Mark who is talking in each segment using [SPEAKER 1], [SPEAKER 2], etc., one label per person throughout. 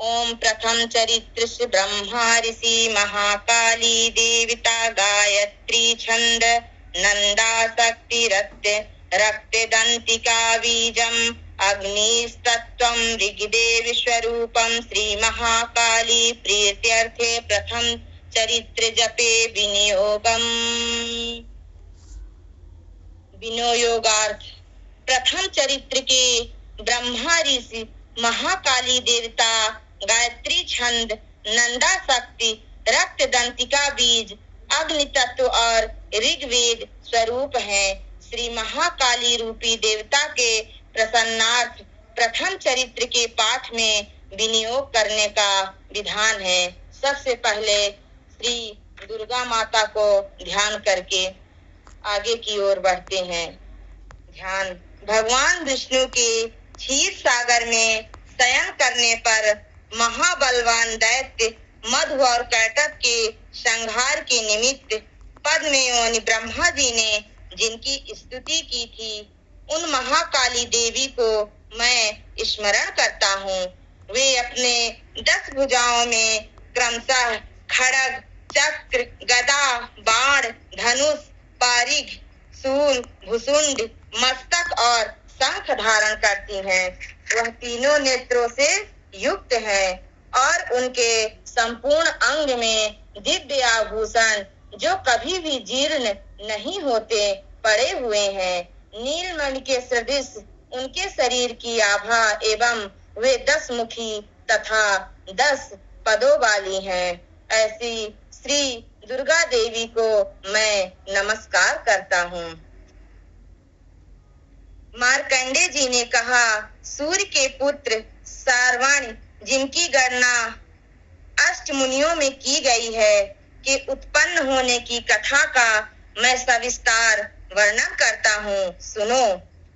[SPEAKER 1] ओम प्रथम चरित्र श्री ब्रह्मा ऋषि महाकाली देवता गायत्री छंद नंदा शक्ति रक्त दंतिका बीजम अग्निस्तत्वं ऋग्देव स्वरूपम श्री महाकाली प्रीत्यर्थे प्रथम चरित्र जपे विनियोगार्थ। प्रथम चरित्र के ब्रह्मा ऋषि महाकाली देवता गायत्री छंद नंदा शक्ति रक्त दंतिका बीज अग्नि तत्व और ऋग्वेद स्वरूप हैं। श्री महाकाली रूपी देवता के प्रसन्नार्थ प्रथम चरित्र के पाठ में विनियोग करने का विधान है। सबसे पहले श्री दुर्गा माता को ध्यान करके आगे की ओर बढ़ते हैं। ध्यान। भगवान विष्णु के क्षीर सागर में शयन करने पर महाबलवान दैत्य मधु और कैटभ के संहार के निमित्त पद्मयोनि ब्रह्मा जी ने जिनकी स्तुति की थी, उन महाकाली देवी को मैं स्मरण करता हूँ। वे अपने 10 भुजाओं में क्रमशः खड्ग, चक्र, गदा, बाण, धनुष, पारिग, शूल, भुसुंड, मस्तक और शंख धारण करती हैं। वह तीनों नेत्रों से युक्त हैं और उनके संपूर्ण अंग में दिव्य आभूषण जो कभी भी जीर्ण नहीं होते पड़े हुए हैं। नीलमणि के सदृश उनके शरीर की आभा एवं वे 10 मुखी तथा 10 पदों वाली हैं। ऐसी श्री दुर्गा देवी को मैं नमस्कार करता हूँ। मार्कंडे जी ने कहा, सूर्य के पुत्र सारवाण जिनकी गणना अष्टमुनियों में की गई है के उत्पन्न होने की कथा का मैं सविस्तार वर्णन करता हूँ। सुनो।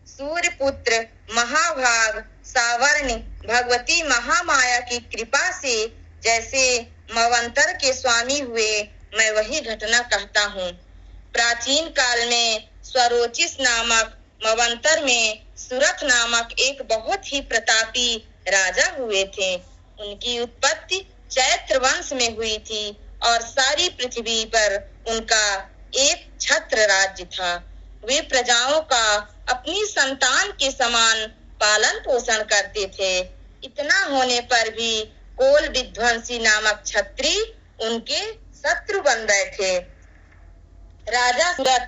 [SPEAKER 1] सूर्य पुत्र महाभाग सावर्ण भगवती महामाया की कृपा से जैसे मवंतर के स्वामी हुए, मैं वही घटना कहता हूँ। प्राचीन काल में स्वरोचिस नामक मवंतर में सुरथ नामक एक बहुत ही प्रतापी राजा हुए थे। उनकी उत्पत्ति चैत्र वंश में हुई थी और सारी पृथ्वी पर उनका एक छत्र राज्य था। वे प्रजाओं का अपनी संतान के समान पालन पोषण करते थे। इतना होने पर भी कोल विध्वंसी नामक छत्री उनके शत्रु बन बैठे। राजा सुरथ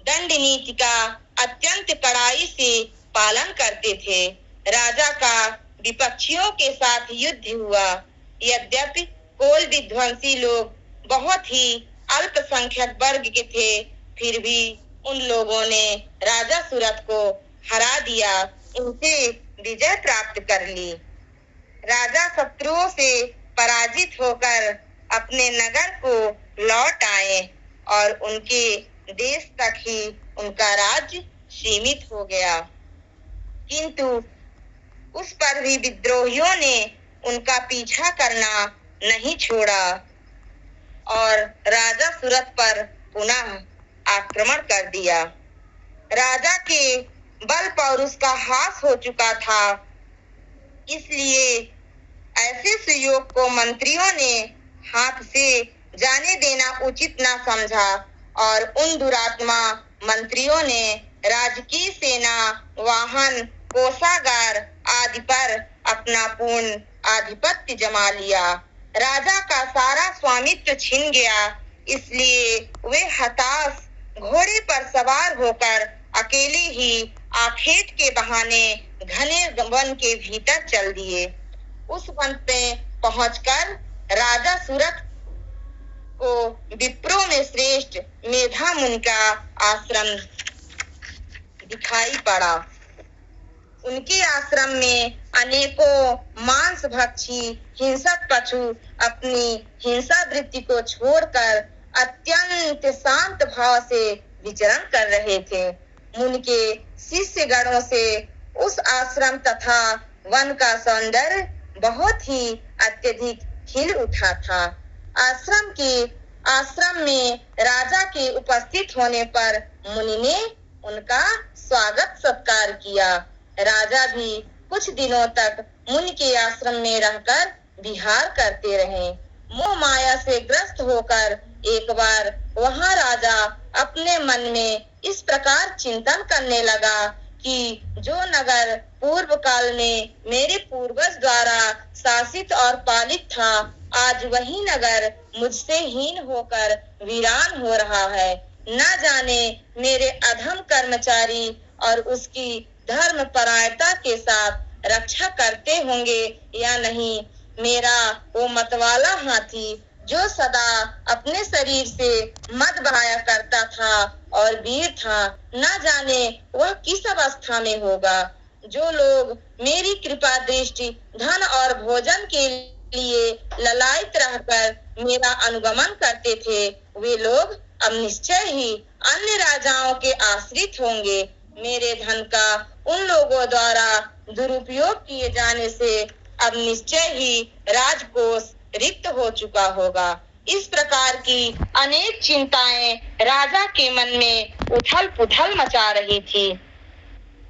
[SPEAKER 1] दंड नीति का अत्यंत कड़ाई से पालन करते थे। राजा का विपक्षियों के साथ युद्ध हुआ। यद्यपि कोल विध्वंसी लोग बहुत ही अल्पसंख्यक वर्ग के थे, फिर भी उन लोगों ने राजा सुरथ को हरा दिया, उनसे विजय प्राप्त कर ली। राजा शत्रुओं से पराजित होकर अपने नगर को लौट आए और उनके देश तक ही उनका राज्य सीमित हो गया। किंतु उस पर भी विद्रोहियों ने उनका पीछा करना नहीं छोड़ा और राजा सूरत पर पुनः आक्रमण कर दिया। राजा के बल पौरुष का हास हो चुका था, इसलिए ऐसे सुयोग को मंत्रियों ने हाथ से जाने देना उचित न समझा और उन दुरात्मा मंत्रियों ने राजकीय सेना, वाहन, कोषागार आदि पर अपना पूर्ण आधिपत्य जमा लिया। राजा का सारा स्वामित्व छिन गया, इसलिए वे हताश घोड़े पर सवार होकर अकेले ही आखेट के बहाने घने वन के भीतर चल दिए। उस वन में पहुंचकर राजा सूरत को विप्रों में श्रेष्ठ मेधा मुनि का आश्रम दिखाई पड़ा। उनके आश्रम में अनेकों मांस भक्षी हिंसक पशु अपनी हिंसा वृत्ति को छोड़कर अत्यंत शांत भाव से विचरण कर रहे थे। मुनि के शिष्य गणों से उस आश्रम तथा वन का सौंदर्य बहुत ही अत्यधिक खिल उठा था। आश्रम में राजा के उपस्थित होने पर मुनि ने उनका स्वागत सत्कार किया। राजा भी कुछ दिनों तक मुनि के आश्रम में रहकर विहार करते रहे। मोह माया से ग्रस्त होकर एक बार वहाँ राजा अपने मन में इस प्रकार चिंतन करने लगा कि जो नगर पूर्व काल में मेरे पूर्वज द्वारा शासित और पालित था, आज वही नगर मुझसे हीन होकर वीरान हो रहा है। न जाने मेरे अधम कर्मचारी और उसकी धर्म परायणता के साथ रक्षा करते होंगे या नहीं। मेरा वो मतवाला हाथी जो सदा अपने शरीर से मद बहाया करता था और वीर था, न जाने वह किस अवस्था में होगा। जो लोग मेरी कृपा दृष्टि धन और भोजन के लिए ललायित रहकर मेरा अनुगमन करते थे, वे लोग अब निश्चय ही अन्य राजाओं के आश्रित होंगे। मेरे धन का उन लोगों द्वारा दुरुपयोग किए जाने से अब निश्चय ही राजकोष रिक्त हो चुका होगा। इस प्रकार की अनेक चिंताएं राजा के मन में उथल पुथल मचा रही थी।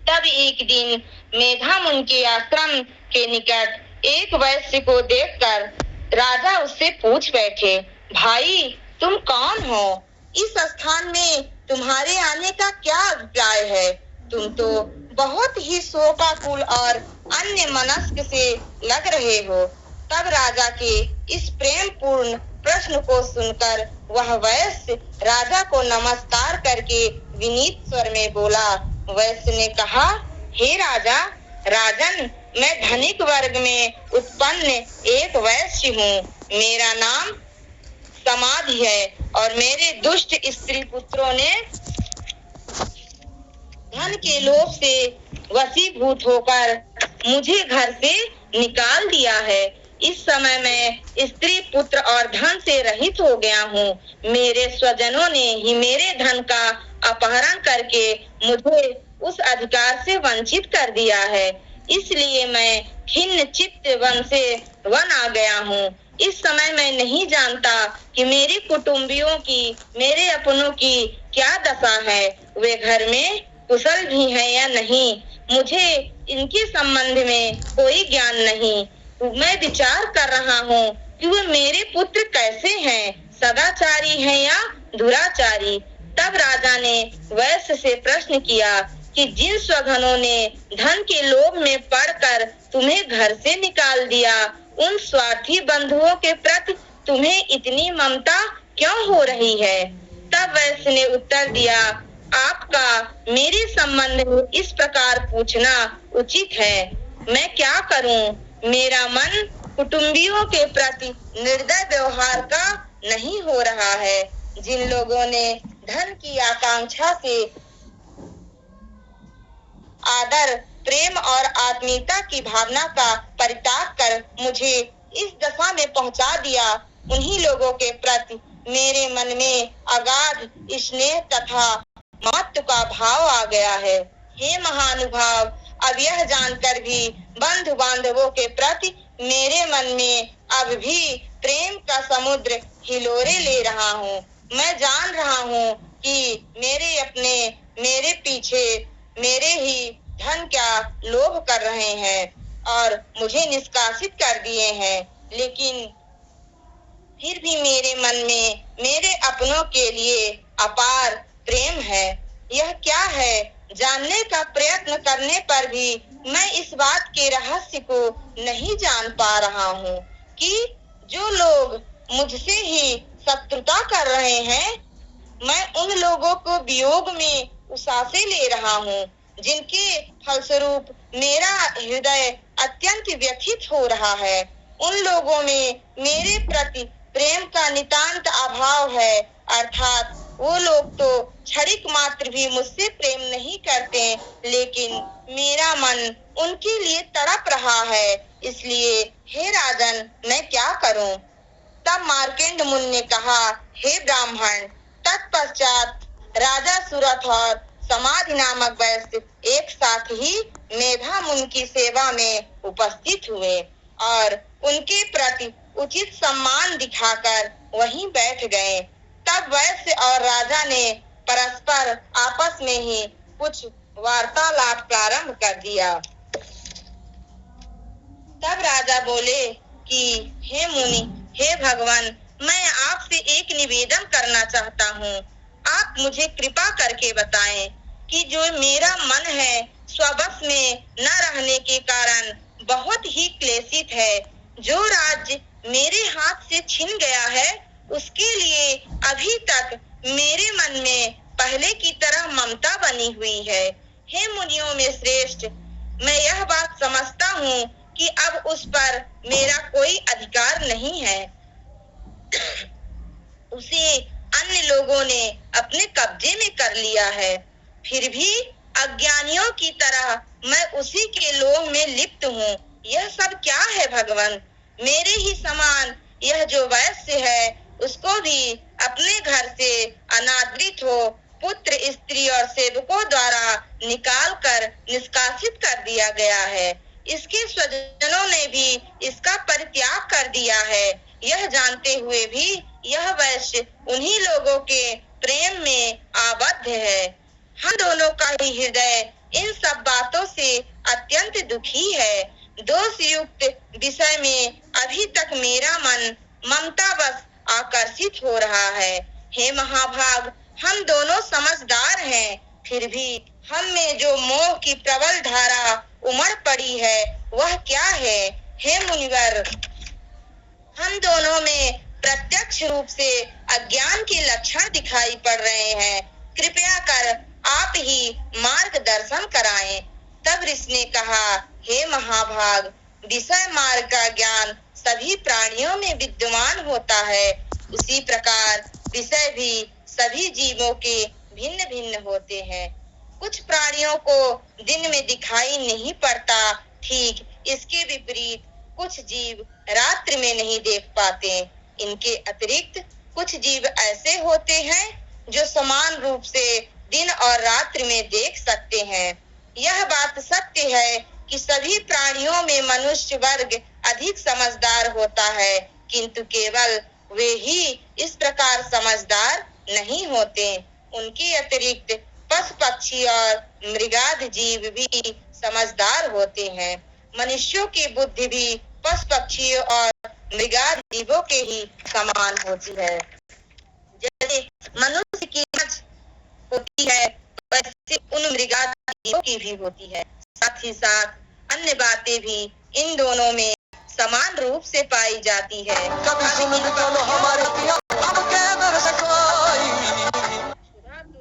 [SPEAKER 1] तब एक दिन मेधामुनि के आश्रम के निकट एक वैश्य को देखकर राजा उससे पूछ बैठे, भाई तुम कौन हो? इस स्थान में तुम्हारे आने का क्या अभिप्राय है? तुम तो बहुत ही शोकाकुल और अन्य मनस्क से लग रहे हो। तब राजा के इस प्रेम पूर्ण प्रश्न को सुनकर वह वैश्य राजा को नमस्कार करके विनीत स्वर में बोला। वैश्य ने कहा, हे राजा, राजन, मैं धनिक वर्ग में उत्पन्न एक वैश्य हूँ। मेरा नाम समाधि है और मेरे दुष्ट स्त्री पुत्रों ने धन के लोभ से वशीभूत होकर मुझे घर से निकाल दिया है। इस समय मैं स्त्री पुत्र और धन से रहित हो गया हूँ। मेरे स्वजनों ने ही मेरे धन का अपहरण करके मुझे उस अधिकार से वंचित कर दिया है। इसलिए मैं खिन्न चित्त वन से वन आ गया हूँ। इस समय मैं नहीं जानता कि मेरे कुटुंबियों की, मेरे अपनों की क्या दशा है। वे घर में कुशल भी हैं या नहीं, मुझे इनके संबंध में कोई ज्ञान नहीं। मैं विचार कर रहा हूँ कि वे मेरे पुत्र कैसे हैं, सदाचारी हैं या दुराचारी। तब राजा ने वैश्य से प्रश्न किया कि जिन स्वघनों ने धन के लोभ में पड़कर तुम्हें घर से निकाल दिया, उन स्वार्थी बंधुओं के प्रति तुम्हें इतनी ममता क्यों हो रही है? तब वैश्य ने उत्तर दिया, आपका मेरे संबंध में इस प्रकार पूछना उचित है। मैं क्या करूं? मेरा मन कुटुंबियों के प्रति निर्दय व्यवहार का नहीं हो रहा है। जिन लोगों ने धन की आकांक्षा से आदर, प्रेम और आत्मीयता की भावना का परित्याग कर मुझे इस दशा में पहुंचा दिया, उन्हीं लोगों के प्रति मेरे मन में अगाध स्नेह तथा महत्व का भाव आ गया है। हे महानुभाव, अब यह जानकर भी बंधु बांधवों के प्रति मेरे मन में अब भी प्रेम का समुद्र हिलोरे ले रहा हूँ। मैं जान रहा हूँ कि मेरे पीछे मेरे ही धन का लोभ कर रहे हैं और मुझे निष्कासित कर दिए हैं, लेकिन फिर भी मेरे मन में मेरे अपनों के लिए अपार प्रेम है। यह क्या है, जानने का प्रयत्न करने पर भी मैं इस बात के रहस्य को नहीं जान पा रहा हूँ कि जो लोग मुझसे ही शत्रुता कर रहे हैं, मैं उन लोगों को वियोग में उसासे ले रहा हूँ, जिनके फलस्वरूप मेरा हृदय अत्यंत व्यथित हो रहा है। उन लोगों में मेरे प्रति प्रेम का नितांत अभाव है, अर्थात वो लोग तो क्षणिक मात्र भी मुझसे प्रेम नहीं करते, लेकिन मेरा मन उनके लिए तड़प रहा है। इसलिए हे राजन, मैं क्या करूं? तब मार्केंड मुनि ने कहा, हे ब्राह्मण, तत्पश्चात राजा सुरथ और समाधि नामक वैश्य एक साथ ही मेधा मुनि की सेवा में उपस्थित हुए और उनके प्रति उचित सम्मान दिखाकर वहीं बैठ गए। तब वैश्य और राजा ने परस्पर आपस में ही कुछ वार्तालाप प्रारंभ कर दिया। तब राजा बोले कि हे मुनि, हे भगवान, मैं आपसे एक निवेदन करना चाहता हूँ। आप मुझे कृपा करके बताएं कि जो मेरा मन है स्वबस में न रहने के कारण बहुत ही क्लेशित है, जो राज्य मेरे हाथ से छिन गया है, उसके लिए अभी तक मेरे मन में पहले की तरह ममता बनी हुई है। हे मुनियों में श्रेष्ठ, मैं यह बात समझता हूँ कि अब उस पर मेरा कोई अधिकार नहीं है। उसे अन्य लोगों ने अपने कब्जे में कर लिया है। फिर भी अज्ञानियों की तरह मैं उसी के लोभ में लिप्त हूँ। यह सब क्या है भगवान? मेरे ही समान यह जो वैश्य है, उसको भी अपने घर से अनादृत हो पुत्र, स्त्री और सेवकों द्वारा निकाल कर निष्कासित कर दिया गया है। इसके स्वजनों ने भी इसका परित्याग कर दिया है। यह जानते हुए भी यह वैश्य उन्हीं लोगों के प्रेम में आबद्ध है। हम दोनों का ही हृदय इन सब बातों से अत्यंत दुखी है। दोष युक्त विषय में अभी तक मेरा मन ममता बस आकर्षित हो रहा है। हे महाभाग, हम दोनों समझदार हैं, फिर भी हम में जो मोह की प्रबल धारा उमड़ पड़ी है, वह क्या है? हे मुनिवर, हम दोनों में प्रत्यक्ष रूप से अज्ञान के लक्षण दिखाई पड़ रहे हैं। कृपया कर आप ही मार्गदर्शन कराएं। तब ऋषि ने कहा, हे महाभाग, विषय मार्ग का ज्ञान सभी प्राणियों में विद्यमान होता है। उसी प्रकार विषय भी सभी जीवों के भिन्न भिन्न होते हैं। कुछ प्राणियों को दिन में दिखाई नहीं पड़ता, ठीक इसके विपरीत कुछ जीव रात्रि में नहीं देख पाते। इनके अतिरिक्त कुछ जीव ऐसे होते हैं जो समान रूप से दिन और रात्रि में देख सकते हैं। यह बात सत्य है कि सभी प्राणियों में मनुष्य वर्ग अधिक समझदार होता है, किंतु केवल वे ही इस प्रकार समझदार नहीं होते। उनके अतिरिक्त पशु, पक्षी और मृगाद जीव भी समझदार होते हैं। मनुष्यों की बुद्धि भी पशु, पक्षी और मृगाद जीवों के ही समान होती है। जैसे मनुष्य की समझ होती है, वैसे उन मृगाद जीवों की भी होती है। साथ ही साथ अन्य बातें भी इन दोनों में समान रूप से पाई जाती है। सुधा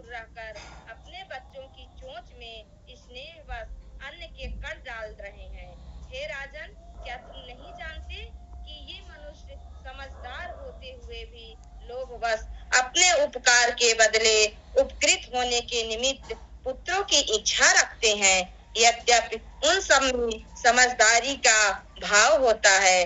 [SPEAKER 1] रहकर अपने बच्चों की चोंच में स्नेहवश अन्न के कण डाल रहे हैं। हे राजन, क्या तुम नहीं जानते कि ये मनुष्य समझदार होते हुए भी लोभवश अपने उपकार के बदले उपकृत होने के निमित्त पुत्रों की इच्छा रखते हैं। यद्यपि उन सब में समझदारी का भाव होता है,